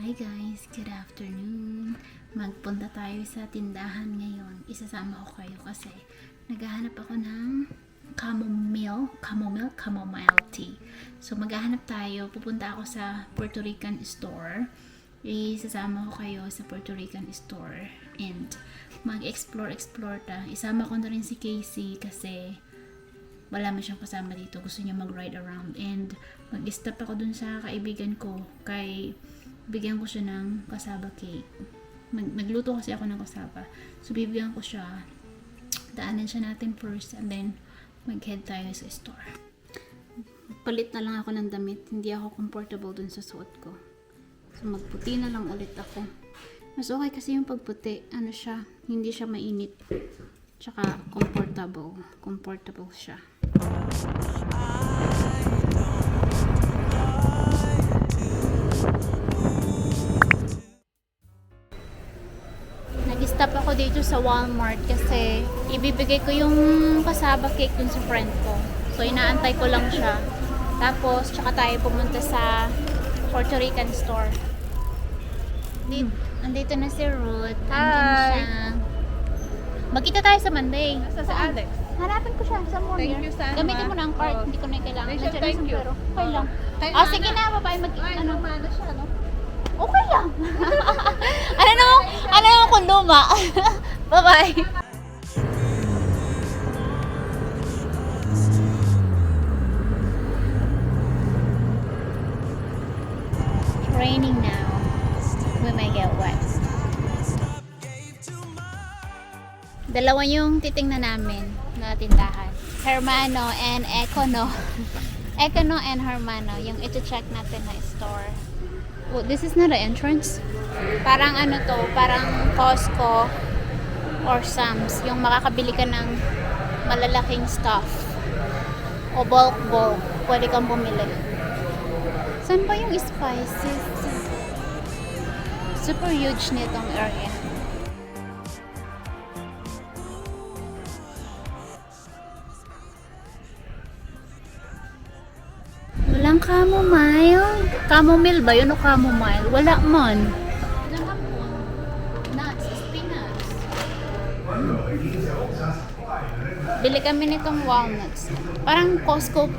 Hi guys, good afternoon. Magpunta tayo sa tindahan ngayon. Isasama ko kayo kasi naghahanap ako ng chamomile tea. So maghahanap tayo, pupunta ako sa Puerto Rican store. Isasama ko kayo sa Puerto Rican store and mag-explore ta. Isama ko na rin si Casey kasi wala man siyang kasama dito. Gusto niya mag-ride around and mag-stop ako dun sa kaibigan ko kay bigyan ko siya ng kasaba cake. Nagluto kasi ako ng kasaba. So, bibigyan ko siya. Daanan siya natin first and then mag-head tayo sa store. Palit na lang ako ng damit. Hindi ako comfortable dun sa suot ko. So, magputi na lang ulit ako. Mas okay kasi yung pagputi. Ano siya? Hindi siya mainit. Tsaka comfortable. Comfortable siya. Nag-stop ako dito sa Walmart kasi ibibigay ko yung kasaba cake dun sa friend ko. So, inaantay ko lang siya. Tapos, tsaka tayo pumunta sa Puerto Rican store. Andito na si Ruth. Andyan siya. Magkita tayo sa Monday. Nasa si Alex. Hanapin ko siya sa morning. Thank you, Sandra. Gamitin mo na ang card. Hindi ko na kailangan. Thank you, Nandiyan na thank yung you. sombrero. Okay lang. Kay Sige na, babae. Ano? Mana siya, no? Okay lang. ano naman kung luma? Bye-bye. It's raining now. We may get wet. Dalawa yung titingnan namin na tindahan. Hermano and Econo. Econo and Hermano. Yung ito-check natin na store. Oh, this is not an entrance. Parang ano to, parang Costco or Sam's. Yung makakabili ka ng malalaking stuff. O bulk. Pwede kang bumili. Saan ba yung spices? Super huge nitong area. Walang chamomile. Chamomile ba yun o chamomile? Wala man. Nuts, peanuts. Bili kami nitong walnuts. Parang Costco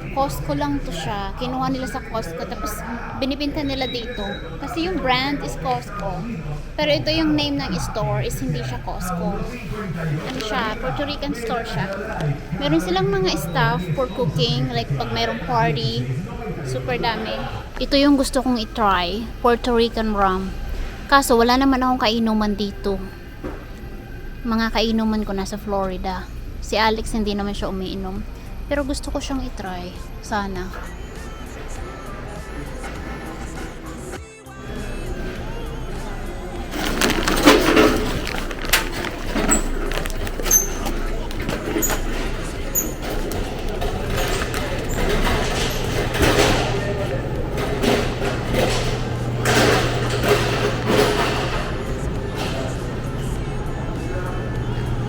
lang to siya. Kinuha nila sa Costco. Tapos binibinta nila dito. Kasi yung brand is Costco. Pero ito yung name ng store is hindi siya Costco. Ano siya? Puerto Rican store siya. Meron silang mga stuff for cooking. Like pag mayroong party. Super dami. Ito yung gusto kong i-try. Puerto Rican rum. Kaso wala naman akong kainuman dito. Mga kainuman ko nasa Florida. Si Alex hindi naman siya umiinom. Pero gusto ko siyang i-try. Sana.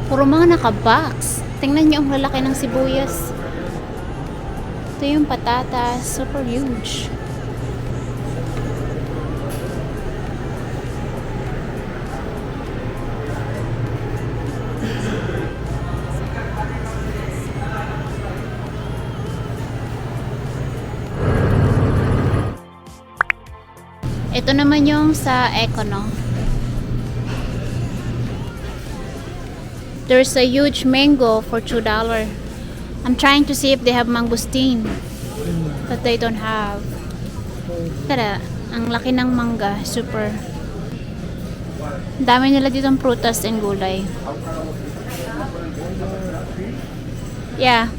Puro mga naka-box. Tingnan niyo ang lalaki ng sibuyas. Ito yung patatas. Super huge. Ito naman yung sa Econo. There's a huge mango for $2. I'm trying to see if they have mangosteen. But they don't have. Tara, ang laki ng mangga. Super. Dami nila ditong prutas and gulay. Yeah.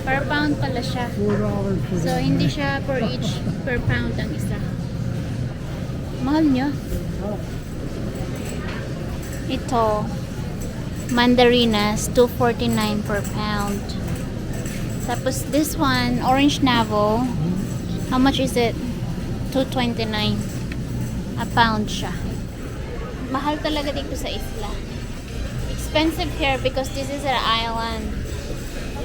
Per pound pala siya. So, hindi siya per pound ang isa. Mahal niya. Ito, mandarinas, $2.49 per pound. Tapos this one, orange navo, how much is it? $2.29 a pound siya. Mahal talaga dito sa isla. Expensive here because this is an island.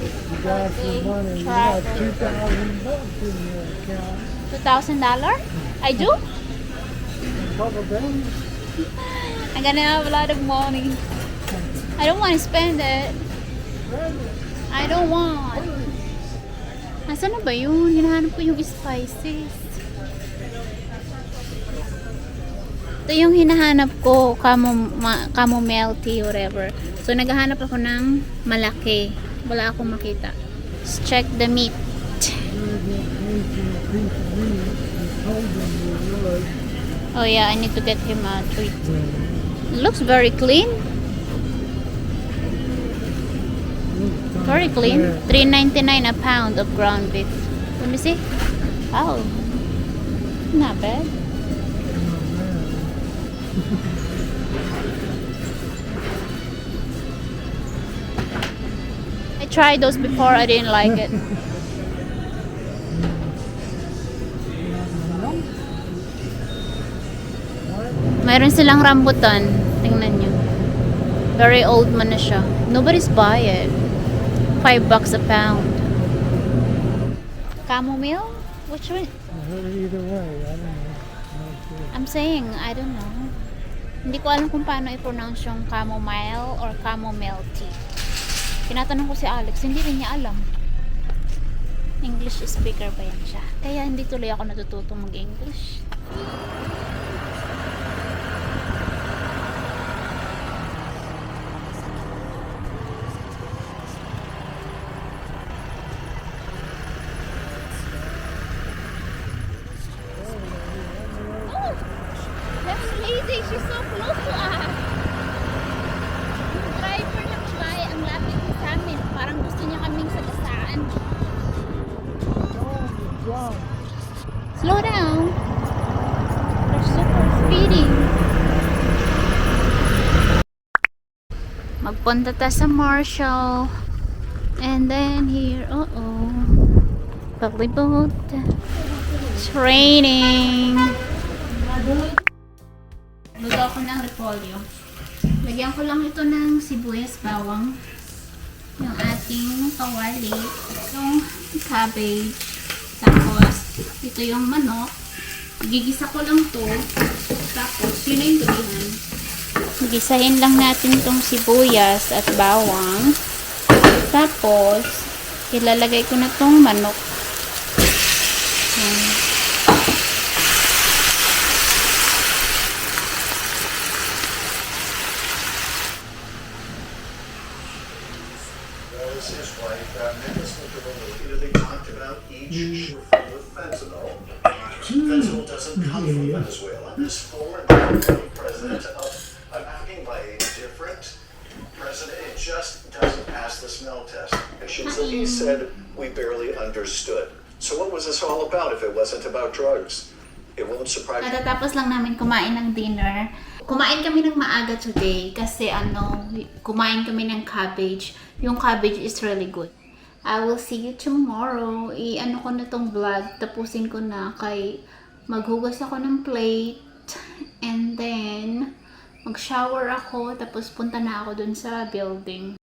You got some money. You got $2,000 in your account. $2,000? I do? Probably. I'm gonna have a lot of money. I don't want to spend it. I don't want. Nasaan na ba yun? Hinahanap ko yung spices. Ito yung hinahanap ko, chamomile tea, whatever. So, naghahanap ako ng malaki. Wala akong makita. Let's check the meat. Oh yeah, I need to get him a treat. It looks very clean. Very clean. $3.99 a pound of ground beef. Let me see. Oh, not bad. I tried those before. I didn't like it. Mayroon silang rambutan. Tingnan nyo. Very old man na siya. Nobody's buy it. $5 a pound. Chamomile? Which one? Either way, I don't know. Not sure. I'm saying, I don't know. Hindi ko alam kung paano i-pronounce yung chamomile or chamomile tea. Tinatanong ko si Alex, hindi rin niya alam. English speaker ba yan siya? Kaya hindi tuloy ako natututong mag-English. That lady, she's so close to us. Yung driver ng bahay, ang lapit niya sa amin. Parang gusto niya kaming sagasaan. Slow down. They're super speedy. Magpunta ta sa Marshall. And then here, Palibot. It's raining. Luto ako ng repolyo. Lagyan ko lang ito ng sibuyas, bawang, yung ating kawali, yung cabbage, tapos ito yung manok. Gigisa ko lang to, tapos yun na yung tulingan. Gisahin lang natin itong sibuyas at bawang, tapos ilalagay ko na itong manok. His wife, Nicholas Nicolosi, they talked about each shoe filled with fentanyl. Fentanyl doesn't come from Venezuela. This former president I'm asking by a different president, it just doesn't pass the smell test. So he said we barely understood. So what was this all about if it wasn't about drugs? It won't surprise you. Katatapos lang namin kumain ng dinner. Kumain kami ng maaga today kasi kumain kami ng cabbage. Yung cabbage is really good. I will see you tomorrow. Ko na tong vlog. Tapusin ko na kay maghugas ako ng plate. And then mag-shower ako. Tapos punta na ako dun sa building.